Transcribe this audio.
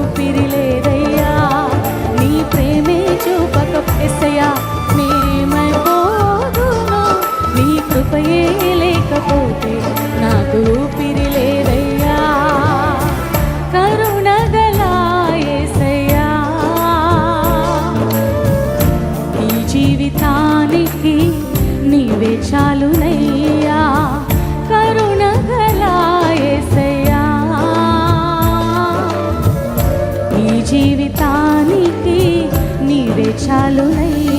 ఊపిరి లేదయ్యా, నీ ప్రేమే చూపక యేసయ్యా నేనేమైపోదును, నీ కృపయే లేకపోతే నాకు ఊపిరి లేదయ్యా. కరుణగల యేసయ్యా, ఈ జీవితానికి నీవే చాలునయ్యా. కరుణగల యేసయ్యా, ఈ జీవితానికి నీవే చాలునయ్యా.